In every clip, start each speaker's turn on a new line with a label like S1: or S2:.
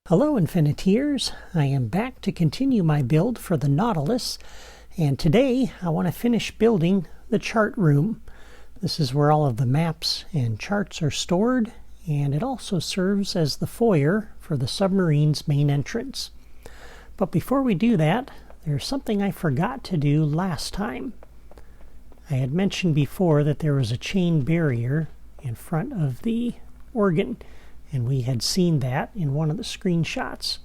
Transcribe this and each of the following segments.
S1: Hello Infiniteers, I am back to continue my build for the Nautilus, and today I want to finish building the chart room. This is where all of the maps and charts are stored, and it also serves as the foyer for the submarine's main entrance. But before we do that, there's something I forgot to do last time. I had mentioned before that there was a chain barrier in front of the organ, and we had seen that in one of the screenshots.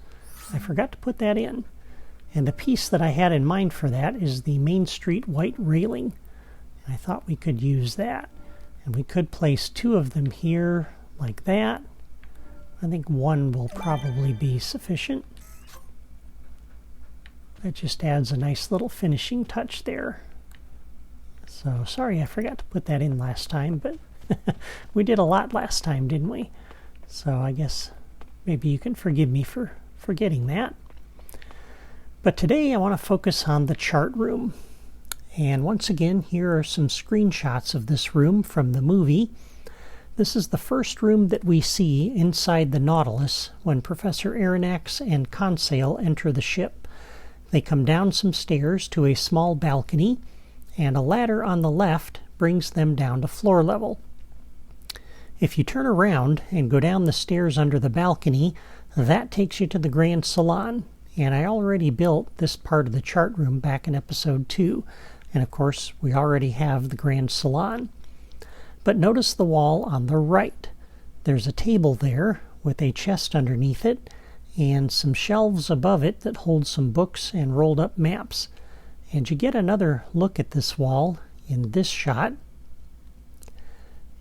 S1: I forgot to put that in. And the piece that I had in mind for that is the Main Street white railing. And I thought we could use that. And we could place two of them here like that. I think one will probably be sufficient. That just adds a nice little finishing touch there. So sorry I forgot to put that in last time, but we did a lot last time, didn't we? So I guess maybe you can forgive me for forgetting that. But today I want to focus on the chart room. And once again, here are some screenshots of this room from the movie. This is the first room that we see inside the Nautilus when Professor Aronnax and Conseil enter the ship. They come down some stairs to a small balcony, and a ladder on the left brings them down to floor level. If you turn around and go down the stairs under the balcony, that takes you to the Grand Salon. And I already built this part of the chart room back in episode 2. And of course, we already have the Grand Salon. But notice the wall on the right. There's a table there with a chest underneath it and some shelves above it that hold some books and rolled up maps. And you get another look at this wall in this shot.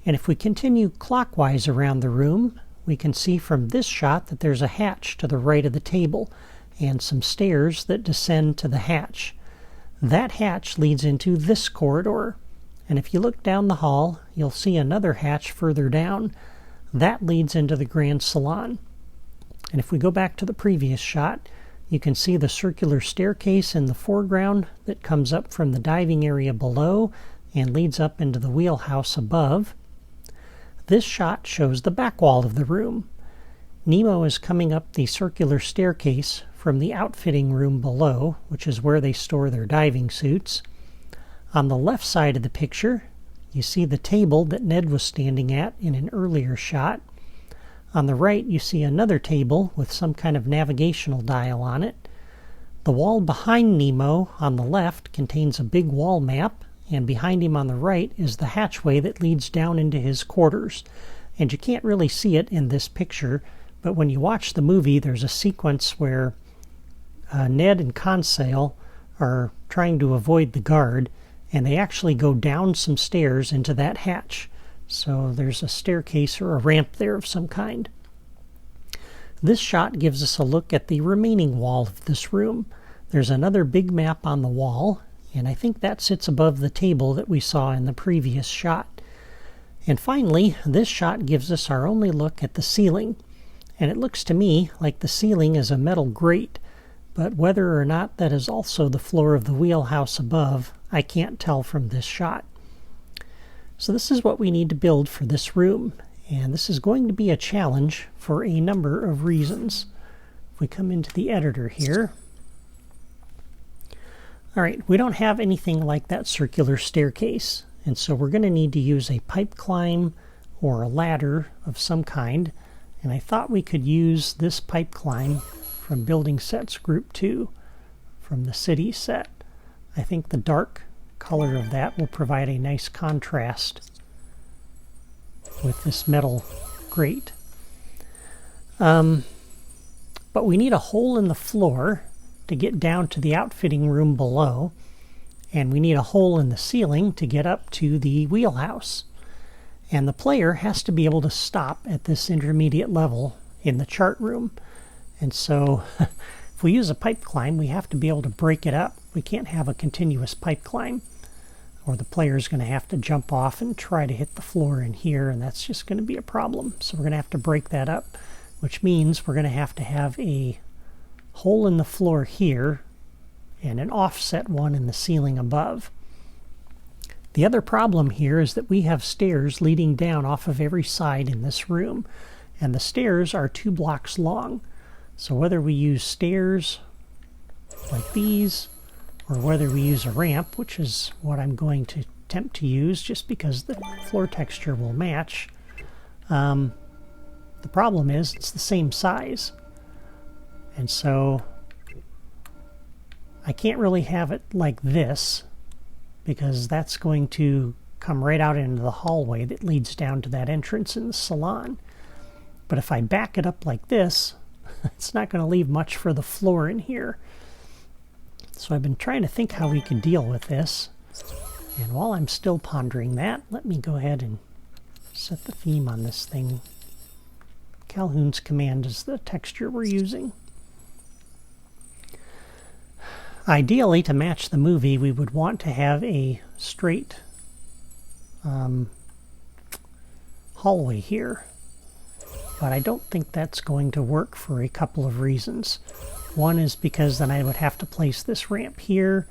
S1: And if we continue clockwise around the room, we can see from this shot that there's a hatch to the right of the table and some stairs that descend to the hatch. That hatch leads into this corridor. And if you look down the hall, you'll see another hatch further down. That leads into the Grand Salon. And if we go back to the previous shot, you can see the circular staircase in the foreground that comes up from the diving area below and leads up into the wheelhouse above. This shot shows the back wall of the room. Nemo is coming up the circular staircase from the outfitting room below, which is where they store their diving suits. On the left side of the picture, you see the table that Ned was standing at in an earlier shot. On the right, you see another table with some kind of navigational dial on it. The wall behind Nemo on the left contains a big wall map, and behind him on the right is the hatchway that leads down into his quarters. And you can't really see it in this picture, but when you watch the movie, there's a sequence where Ned and Conseil are trying to avoid the guard, and they actually go down some stairs into that hatch. So there's a staircase or a ramp there of some kind. This shot gives us a look at the remaining wall of this room. There's another big map on the wall, and I think that sits above the table that we saw in the previous shot. And finally, this shot gives us our only look at the ceiling. And it looks to me like the ceiling is a metal grate, but whether or not that is also the floor of the wheelhouse above, I can't tell from this shot. So this is what we need to build for this room, and this is going to be a challenge for a number of reasons. If we come into the editor here, alright, we don't have anything like that circular staircase, and so we're going to need to use a pipe climb or a ladder of some kind, and I thought we could use this pipe climb from Building Sets Group 2 from the City set. I think the dark color of that will provide a nice contrast with this metal grate. But we need a hole in the floor to get down to the outfitting room below, and we need a hole in the ceiling to get up to the wheelhouse. And the player has to be able to stop at this intermediate level in the chart room. And so if we use a pipe climb, we have to be able to break it up. We can't have a continuous pipe climb, or the player's going to have to jump off and try to hit the floor in here, and that's just going to be a problem. So we're going to have to break that up, which means we're going to have a hole in the floor here and an offset one in the ceiling above. The other problem here is that we have stairs leading down off of every side in this room, and the stairs are 2 blocks long. So whether we use stairs like these, or whether we use a ramp, which is what I'm going to attempt to use just because the floor texture will match, the problem is it's the same size. And so I can't really have it like this, because that's going to come right out into the hallway that leads down to that entrance in the salon. But if I back it up like this, it's not going to leave much for the floor in here. So I've been trying to think how we can deal with this. And while I'm still pondering that, let me go ahead and set the theme on this thing. Calhoun's command is the texture we're using. Ideally, to match the movie, we would want to have a straight hallway here. But I don't think that's going to work for a couple of reasons. One is because then I would have to place this ramp here,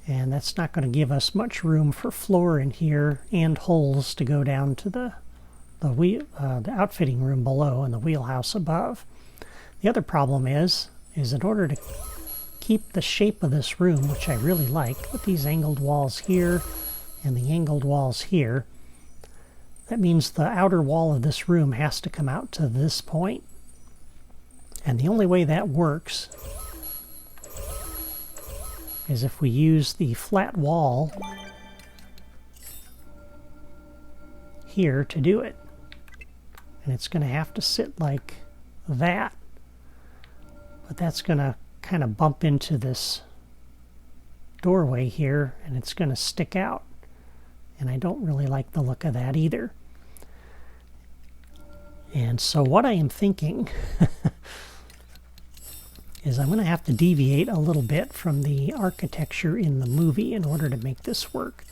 S1: and that's not going to give us much room for floor in here and holes to go down to the outfitting room below and the wheelhouse above. The other problem is in order to keep the shape of this room, which I really like, with these angled walls here and the angled walls here, that means the outer wall of this room has to come out to this point. And the only way that works is if we use the flat wall here to do it. And it's going to have to sit like that. But that's going to kind of bump into this doorway here, and it's going to stick out. And I don't really like the look of that either. And so what I am thinking is I'm going to have to deviate a little bit from the architecture in the movie in order to make this work.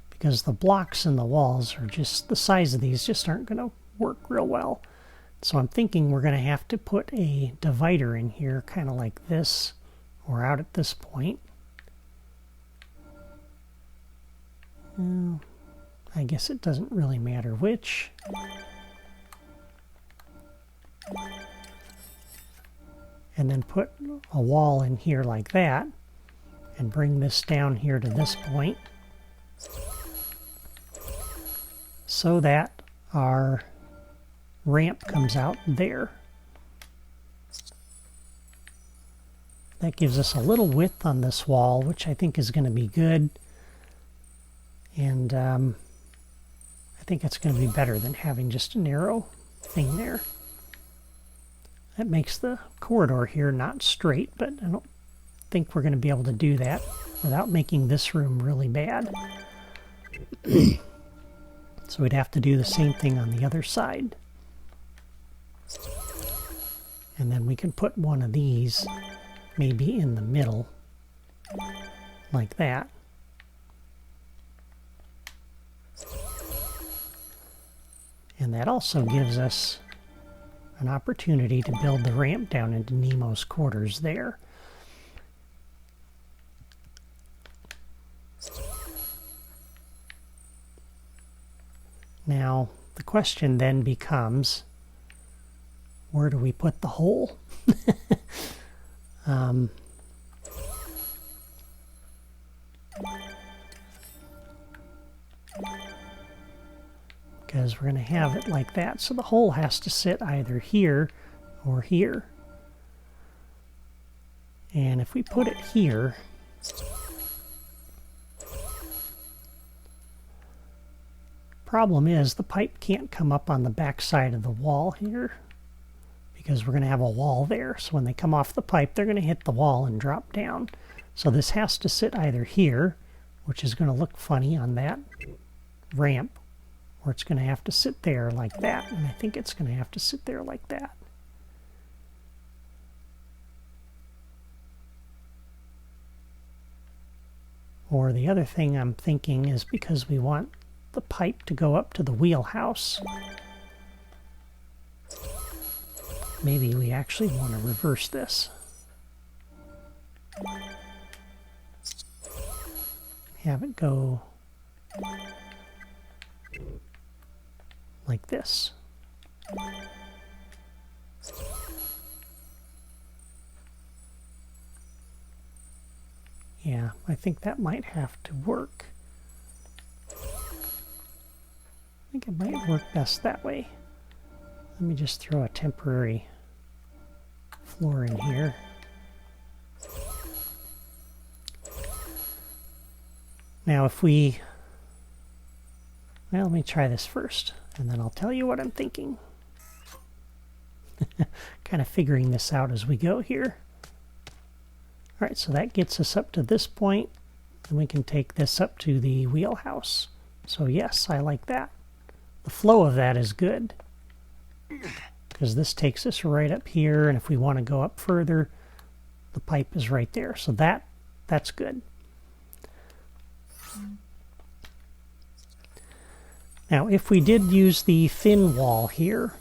S1: Because the blocks in the walls are just, the size of these just aren't going to work real well. So I'm thinking we're going to have to put a divider in here, kind of like this, or out at this point. Well, I guess it doesn't really matter which. And then put a wall in here like that, and bring this down here to this point, so that our ramp comes out there. That gives us a little width on this wall, which I think is going to be good. And I think it's going to be better than having just a narrow thing there. That makes the corridor here not straight, but I don't think we're going to be able to do that without making this room really bad. So we'd have to do the same thing on the other side. And then we can put one of these maybe in the middle, like that. And that also gives us an opportunity to build the ramp down into Nemo's quarters there. Now, the question then becomes, where do we put the hole? Because we're going to have it like that, so the hole has to sit either here or here. And if we put it here, problem is the pipe can't come up on the back side of the wall here, because we're going to have a wall there. So when they come off the pipe, they're going to hit the wall and drop down. So this has to sit either here, which is going to look funny on that ramp, or it's going to have to sit there like that. And I think it's going to have to sit there like that. Or the other thing I'm thinking is, because we want the pipe to go up to the wheelhouse, maybe we actually want to reverse this. Have it go like this. Yeah, I think that might have to work. I think it might work best that way. Let me just throw a temporary floor in here. Now if we... Well, let me try this first, and then I'll tell you what I'm thinking. Kind of figuring this out as we go here. Alright, so that gets us up to this point, and we can take this up to the wheelhouse. So yes, I like that. The flow of that is good, because this takes us right up here, and if we want to go up further, the pipe is right there. So that's good. Now, if we did use the thin wall here,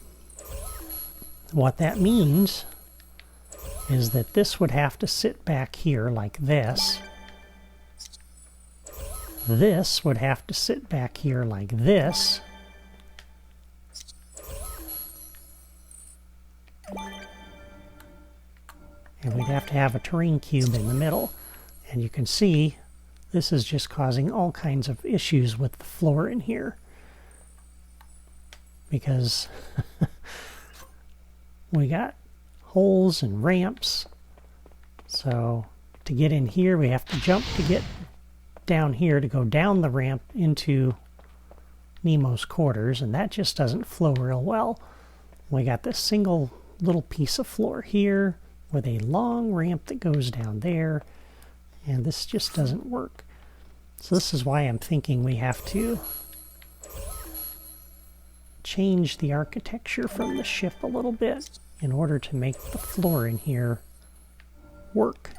S1: what that means is that this would have to sit back here like this. This would have to sit back here like this. And we'd have to have a terrain cube in the middle. And you can see this is just causing all kinds of issues with the floor in here. Because we got holes and ramps. So to get in here, we have to jump to get down here to go down the ramp into Nemo's quarters, and that just doesn't flow real well. We got this single little piece of floor here with a long ramp that goes down there, and this just doesn't work. So this is why I'm thinking we have to change the architecture from the ship a little bit in order to make the floor in here work.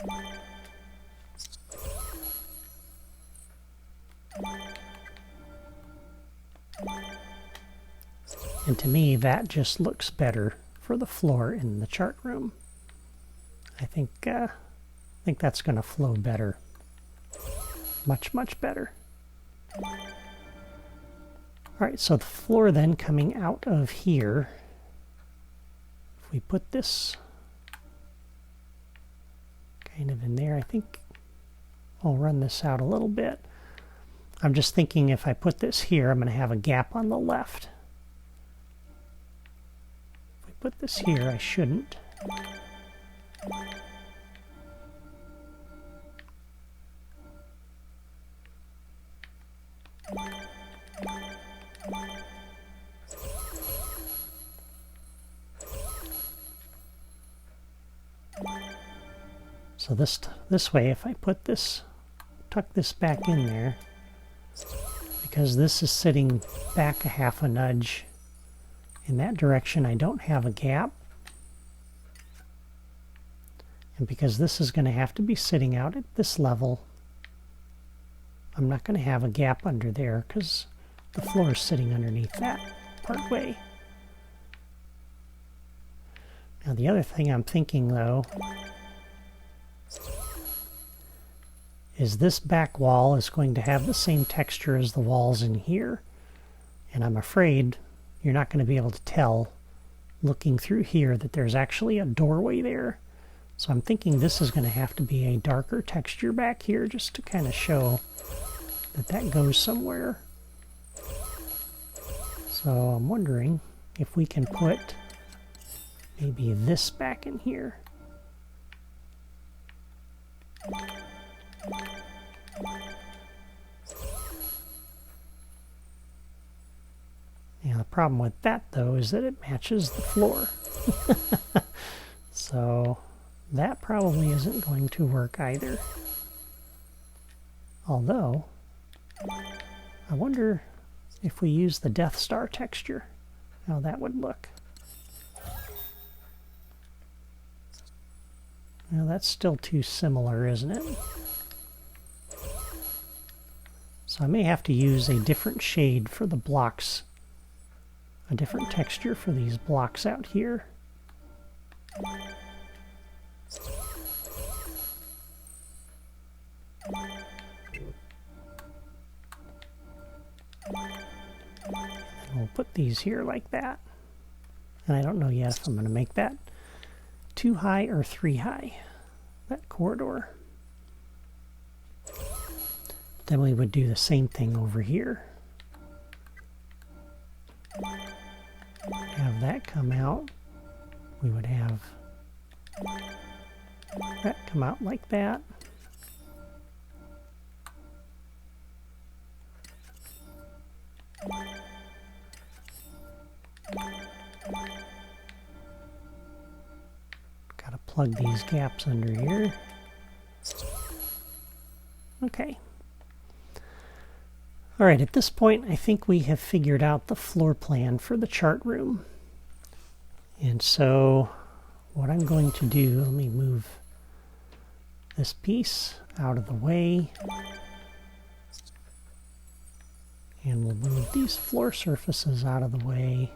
S1: And to me, that just looks better for the floor in the chart room. I think that's going to flow better. Much, much better. Alright, so the floor then coming out of here, if we put this kind of in there, I think I'll run this out a little bit. I'm just thinking if I put this here, I'm going to have a gap on the left. If we put this here, I shouldn't. So this way, if I put this, tuck this back in there, because this is sitting back a half a nudge in that direction, I don't have a gap. And because this is going to have to be sitting out at this level, I'm not going to have a gap under there because the floor is sitting underneath that part way. Now the other thing I'm thinking though is this back wall is going to have the same texture as the walls in here. And I'm afraid you're not going to be able to tell looking through here that there's actually a doorway there. So I'm thinking this is going to have to be a darker texture back here just to kind of show that that goes somewhere. So I'm wondering if we can put maybe this back in here. Now the problem with that though is that it matches the floor. So that probably isn't going to work either. Although, I wonder if we use the Death Star texture, how that would look. Now that's still too similar, isn't it? So I may have to use a different shade for the blocks, a different texture for these blocks out here. And we'll put these here like that. And I don't know yet if I'm going to make that 2 high or 3 high, that corridor. Then we would do the same thing over here. Have that come out. We would have that come out like that. Gotta plug these gaps under here. Okay. Alright, at this point I think we have figured out the floor plan for the chart room. And so what I'm going to do, let me move this piece out of the way. And we'll move these floor surfaces out of the way.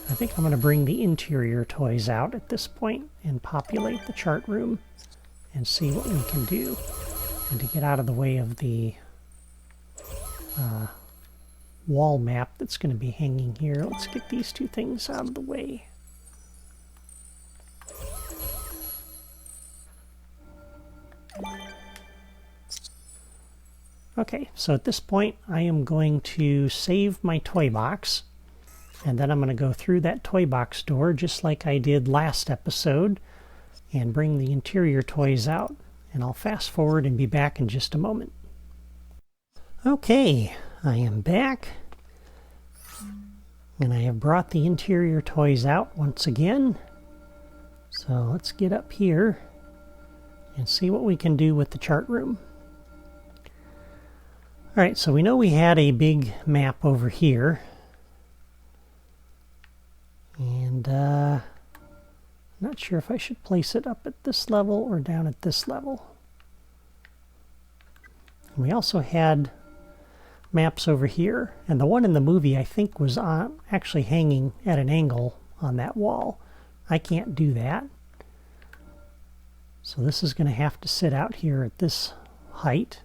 S1: I think I'm going to bring the interior toys out at this point and populate the chart room and see what we can do. And to get out of the way of the wall map that's going to be hanging here, let's get these two things out of the way. Okay, so at this point I am going to save my toy box, and then I'm going to go through that toy box door just like I did last episode and bring the interior toys out. And I'll fast forward and be back in just a moment. Okay, I am back. And I have brought the interior toys out once again. So let's get up here and see what we can do with the chart room. Alright, so we know we had a big map over here. And I'm not sure if I should place it up at this level or down at this level. We also had maps over here, and the one in the movie I think was actually hanging at an angle on that wall. I can't do that. So this is going to have to sit out here at this height.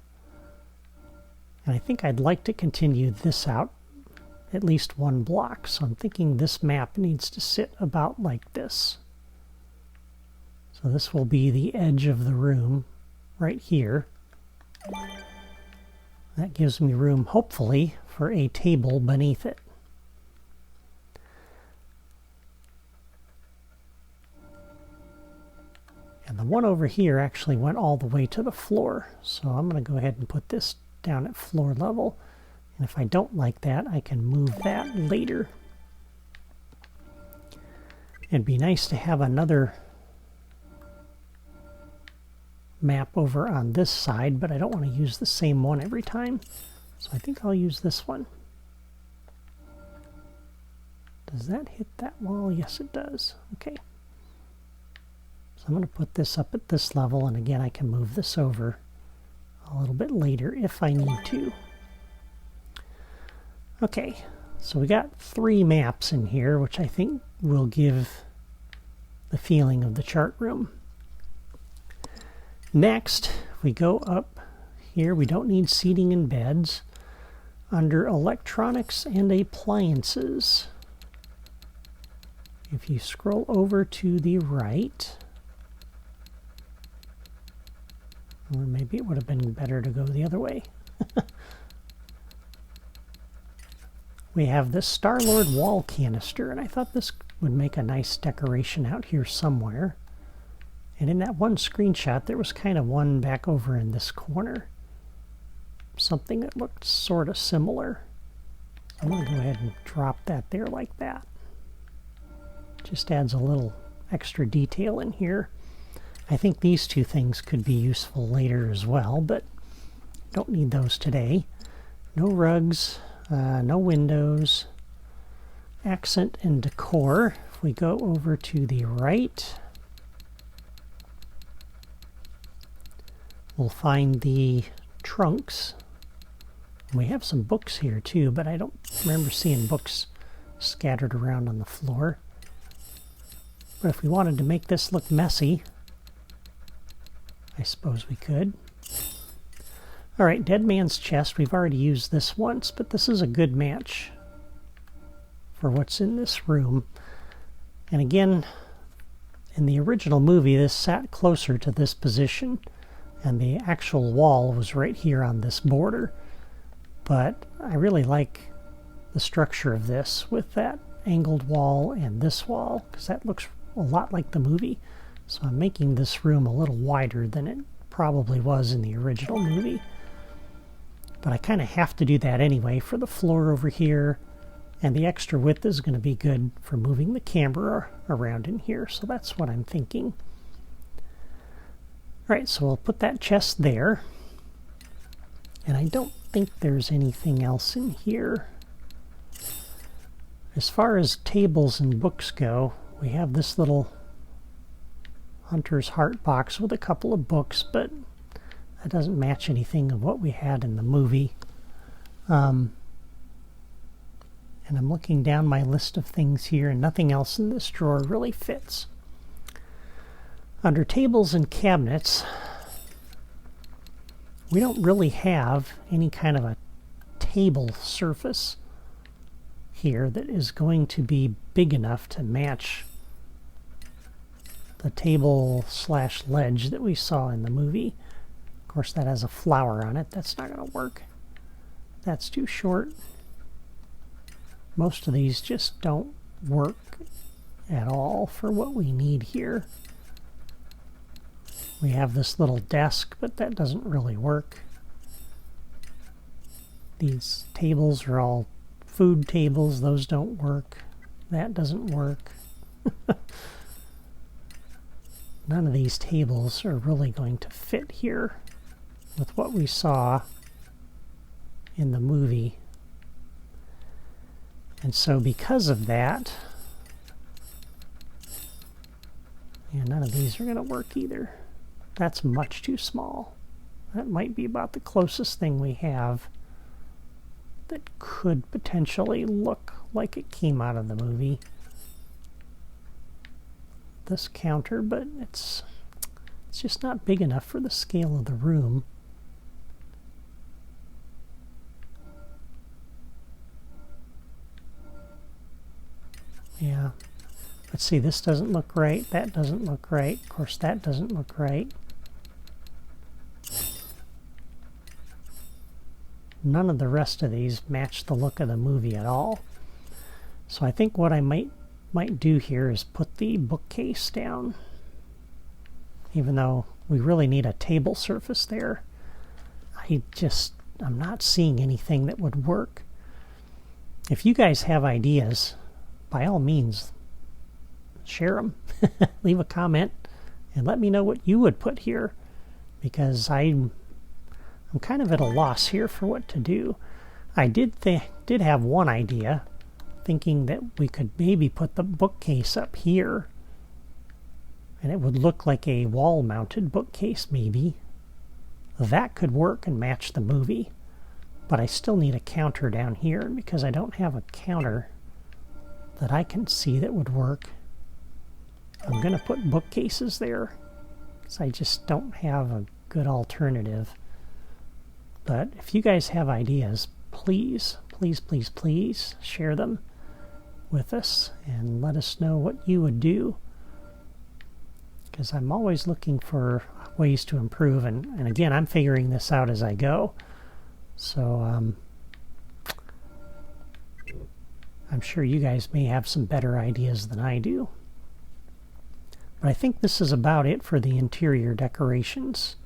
S1: And I think I'd like to continue this out at least one block. So I'm thinking this map needs to sit about like this. So this will be the edge of the room right here. That gives me room, hopefully, for a table beneath it. And the one over here actually went all the way to the floor. So I'm going to go ahead and put this down at floor level. And if I don't like that, I can move that later. It'd be nice to have another map over on this side, but I don't want to use the same one every time. So I think I'll use this one. Does that hit that wall? Yes, it does. Okay. So I'm going to put this up at this level, and again, I can move this over a little bit later if I need to. Okay, so we got 3 maps in here, which I think will give the feeling of the chart room. Next, we go up here. We don't need seating and beds. Under electronics and appliances, if you scroll over to the right, or maybe it would have been better to go the other way. We have this Star-Lord wall canister, and I thought this would make a nice decoration out here somewhere. And in that one screenshot, there was kind of one back over in this corner. Something that looked sort of similar. I'm going to go ahead and drop that there like that. Just adds a little extra detail in here. I think these two things could be useful later as well, but don't need those today. No rugs, no windows. Accent and decor. If we go over to the right, we'll find the trunks. We have some books here too, but I don't remember seeing books scattered around on the floor. But if we wanted to make this look messy, I suppose we could. Alright, Dead Man's Chest. We've already used this once, but this is a good match for what's in this room. And again, in the original movie, this sat closer to this position. and the actual wall was right here on this border. But I really like the structure of this with that angled wall and this wall, because that looks a lot like the movie. So I'm making this room a little wider than it probably was in the original movie. But I kind of have to do that anyway for the floor over here, and the extra width is going to be good for moving the camera around in here, so that's what I'm thinking. Alright, so we'll put that chest there, and I don't think there's anything else in here. As far as tables and books go, we have this little Hunter's Heart box with a couple of books, but that doesn't match anything of what we had in the movie. And I'm looking down my list of things here, and nothing else in this drawer really fits. Under tables and cabinets, we don't really have any kind of a table surface here that is going to be big enough to match the table slash ledge that we saw in the movie. Of course, that has a flower on it. That's not going to work. That's too short. Most of these just don't work at all for what we need here. We have this little desk, but that doesn't really work. These tables are all food tables. Those don't work. That doesn't work. None of these tables are really going to fit here with what we saw in the movie. And so because of that, yeah, none of these are going to work either. That's much too small. That might be about the closest thing we have that could potentially look like it came out of the movie. This counter, but it's just not big enough for the scale of the room. Yeah. Let's see, this doesn't look right. That doesn't look right. Of course, that doesn't look right. None of the rest of these match the look of the movie at all. So I think what I might do here is put the bookcase down. Even though we really need a table surface there, I'm not seeing anything that would work. If you guys have ideas, by all means, share them. Leave a comment and let me know what you would put here, because I'm kind of at a loss here for what to do. I did have one idea, thinking that we could maybe put the bookcase up here, and it would look like a wall-mounted bookcase maybe. That could work and match the movie, but I still need a counter down here, and because I don't have a counter that I can see that would work, I'm going to put bookcases there, because I just don't have a good alternative. But if you guys have ideas, please, please, please, please share them with us and let us know what you would do, because I'm always looking for ways to improve, and again, I'm figuring this out as I go. So I'm sure you guys may have some better ideas than I do. But I think this is about it for the interior decorations.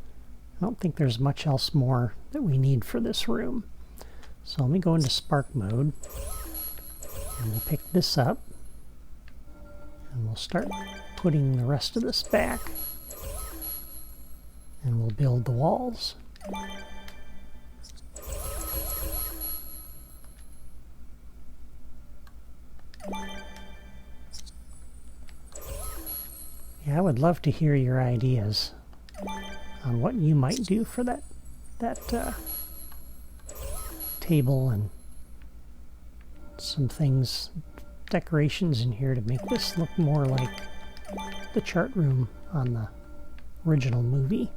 S1: I don't think there's much else more that we need for this room. So let me go into Spark mode, and we'll pick this up, and we'll start putting the rest of this back, and we'll build the walls. Yeah, I would love to hear your ideas on what you might do for that table, and some things, decorations in here to make this look more like the chart room on the original movie.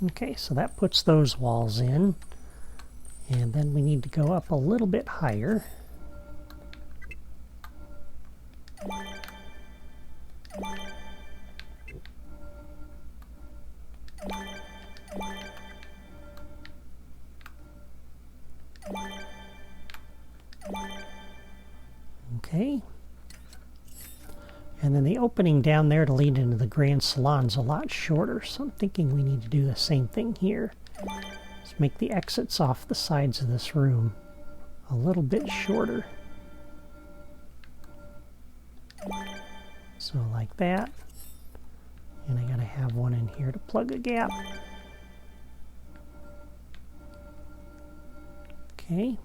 S1: Okay, so that puts those walls in. And then we need to go up a little bit higher. Okay. And then the opening down there to lead into the grand salon's a lot shorter, so I'm thinking we need to do the same thing here. Let's make the exits off the sides of this room a little bit shorter. So like that. And I gotta have one in here to plug a gap. Okay.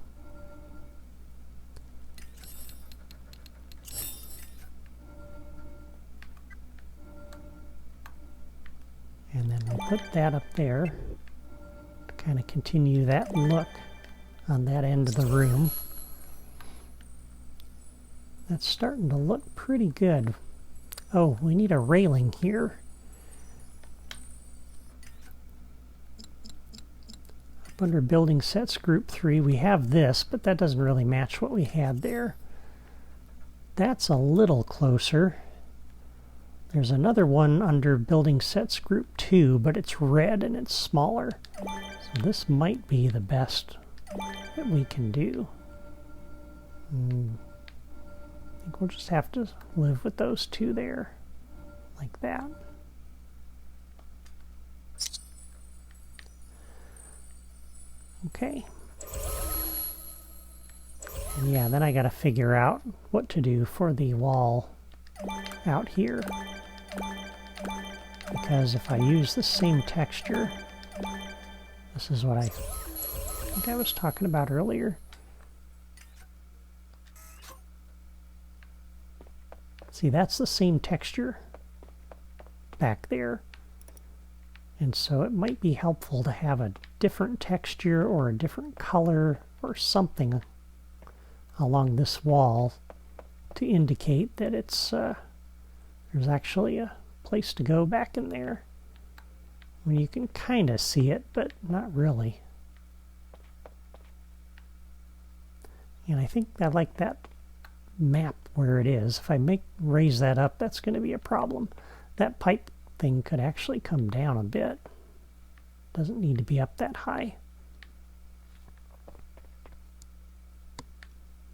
S1: And then we'll put that up there to kind of continue that look on that end of the room. That's starting to look pretty good. Oh, we need a railing here. Up under Building Sets Group 3, we have this, but that doesn't really match what we had there. That's a little closer. There's another one under Building Sets Group 2, but it's red and it's smaller. So this might be the best that we can do. I think we'll just have to live with those two there, like that. Okay. And yeah, then I gotta figure out what to do for the wall out here. Because if I use the same texture, this is what I think I was talking about earlier. See, that's the same texture back there. And so it might be helpful to have a different texture or a different color or something along this wall to indicate that it's there's actually a place to go back in there. I mean, you can kind of see it, but not really. And I think I like that map where it is. If I raise that up, that's going to be a problem. That pipe thing could actually come down a bit. Doesn't need to be up that high.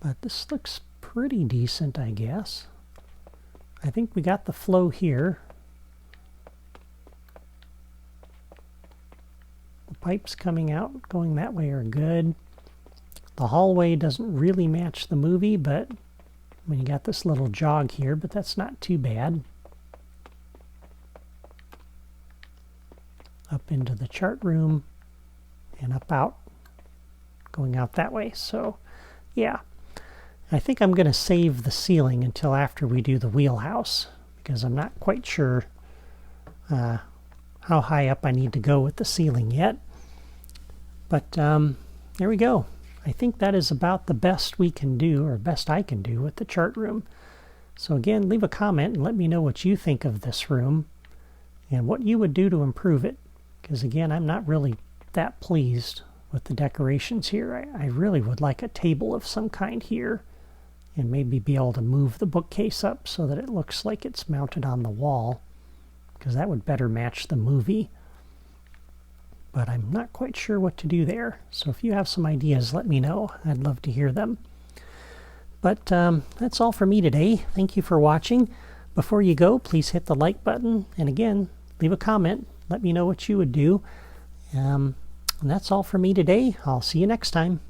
S1: But this looks pretty decent, I guess. I think we got the flow here. The pipes coming out, going that way are good. The hallway doesn't really match the movie, but I mean, you got this little jog here, but that's not too bad. Up into the chart room and up out, going out that way. So, yeah. I think I'm going to save the ceiling until after we do the wheelhouse, because I'm not quite sure how high up I need to go with the ceiling yet. But there we go. I think that is about the best we can do, or best I can do with the chart room. So again, leave a comment and let me know what you think of this room and what you would do to improve it. Because again, I'm not really that pleased with the decorations here. I really would like a table of some kind here, and maybe be able to move the bookcase up so that it looks like it's mounted on the wall, because that would better match the movie. But I'm not quite sure what to do there. So if you have some ideas, let me know. I'd love to hear them. But that's all for me today. Thank you for watching. Before you go, please hit the like button. And again, leave a comment. Let me know what you would do. And that's all for me today. I'll see you next time.